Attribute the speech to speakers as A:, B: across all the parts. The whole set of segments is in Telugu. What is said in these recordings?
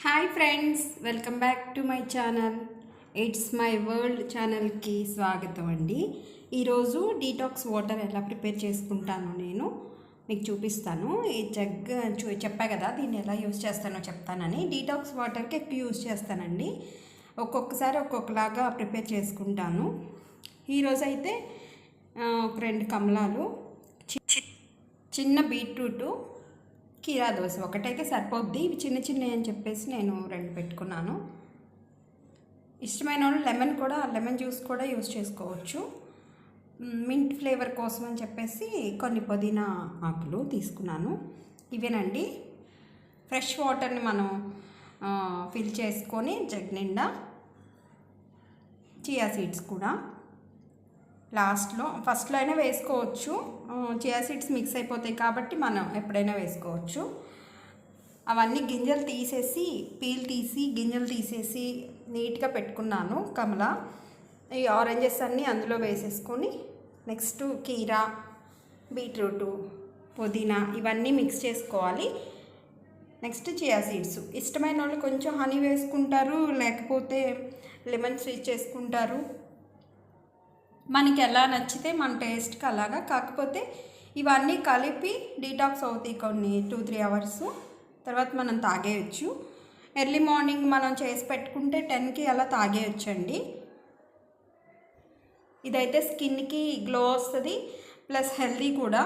A: Hi friends, welcome back to my channel. It's my world ఛానల్కి స్వాగతం అండి. ఈరోజు డీటాక్స్ వాటర్ ఎలా ప్రిపేర్ చేసుకుంటానో నేను మీకు చూపిస్తాను. ఈ జగ్ చెప్పా కదా, దీన్ని ఎలా యూజ్ చేస్తానో చెప్తానని. డీటాక్స్ వాటర్కి ఎక్కువ యూజ్ చేస్తానండి. ఒక్కొక్కసారి ఒక్కొక్కలాగా ప్రిపేర్ చేసుకుంటాను. ఈరోజైతే ఒక 2 కమలాలు, చిన్న బీట్రూటు, కీరా దోశ ఒకటైతే సరిపోద్ది. ఇవి చిన్న చిన్నవి అని చెప్పేసి నేను 2 పెట్టుకున్నాను. ఇష్టమైన వాళ్ళు లెమన్ జ్యూస్ కూడా యూజ్ చేసుకోవచ్చు. మింట్ ఫ్లేవర్ కోసం అని చెప్పేసి కొన్ని పుదీనా ఆకులు తీసుకున్నాను. ఇవేనండి. ఫ్రెష్ వాటర్ని మనం ఫిల్ చేసుకొని జగ్ నిండా, చియా సీడ్స్ కూడా ఫస్ట్లో అయినా వేసుకోవచ్చు. చియా సీడ్స్ మిక్స్ అయిపోతాయి కాబట్టి మనం ఎప్పుడైనా వేసుకోవచ్చు. అవన్నీ గింజలు తీసేసి, పీల్ తీసి గింజలు తీసేసి నీట్గా పెట్టుకున్నాను. కమల, ఈ ఆరెంజెస్ అన్నీ అందులో వేసేసుకొని, నెక్స్ట్ కీరా, బీట్రూటు, పుదీనా ఇవన్నీ మిక్స్ చేసుకోవాలి. Next chia seeds. ఇష్టమైన వాళ్ళు కొంచెం హనీ వేసుకుంటారు, లేకపోతే లెమన్ స్వీట్ చేసుకుంటారు. మనకి ఎలా నచ్చితే మన టేస్ట్కి అలాగా. కాకపోతే ఇవన్నీ కలిపి డీటాక్స్ అవుతాయి కొన్ని 2-3 అవర్స్ తర్వాత మనం తాగేయచ్చు. ఎర్లీ మార్నింగ్ మనం చేసి పెట్టుకుంటే 10కి అలా తాగేయచ్చండి. ఇదైతే స్కిన్కి గ్లో వస్తుంది, ప్లస్ హెల్తీ కూడా.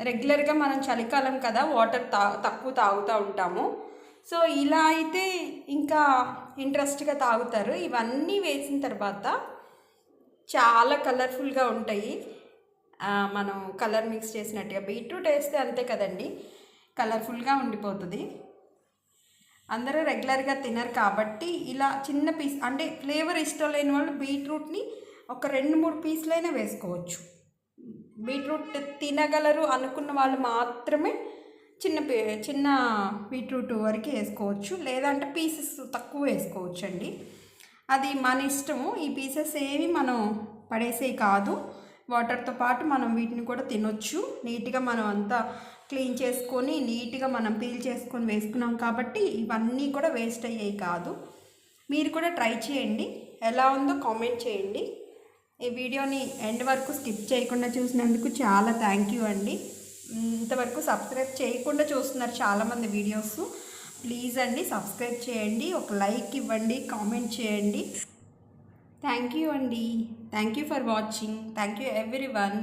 A: రెగ్యులర్గా మనం చలికాలం కదా, వాటర్ తక్కువ తాగుతూ ఉంటాము. సో ఇలా అయితే ఇంకా ఇంట్రెస్ట్గా తాగుతారు. ఇవన్నీ వేసిన తర్వాత చాలా కలర్ఫుల్గా ఉంటాయి. మనం కలర్ మిక్స్ చేసినట్టుగా బీట్రూట్ వేస్తే అంతే కదండి, కలర్ఫుల్గా ఉండిపోతుంది. అందరూ రెగ్యులర్గా తినరు కాబట్టి ఇలా చిన్న పీస్, అంటే ఫ్లేవర్ ఇష్టం లేని వాళ్ళు బీట్రూట్ని ఒక 2-3 పీసులైనా వేసుకోవచ్చు. బీట్రూట్ తినగలరు అనుకున్న వాళ్ళు మాత్రమే చిన్న బీట్రూట్ వరకు వేసుకోవచ్చు, లేదంటే పీసెస్ తక్కువ వేసుకోవచ్చు అండి. అది మన ఇష్టము. ఈ పీసెస్ ఏవి మనం పడేసేవి కాదు. వాటర్తో పాటు మనం వీటిని కూడా తినొచ్చు. నీట్గా మనం అంతా క్లీన్ చేసుకొని, నీట్గా మనం పీల్ చేసుకొని వేసుకున్నాం కాబట్టి ఇవన్నీ కూడా వేస్ట్ అయ్యేవి కాదు. మీరు కూడా ట్రై చేయండి. ఎలా ఉందో కామెంట్ చేయండి. ఈ వీడియోని ఎండ్ వరకు స్కిప్ చేయకుండా చూసినందుకు చాలా థ్యాంక్ యూ అండి. ఇంతవరకు సబ్స్క్రైబ్ చేయకుండా చూస్తున్నారు చాలామంది వీడియోస్. ప్లీజ్ అండి, సబ్స్క్రైబ్ చేయండి, ఒక లైక్ ఇవ్వండి, కామెంట్ చేయండి. థ్యాంక్ యూ అండి. Thank you for watching. Thank you everyone.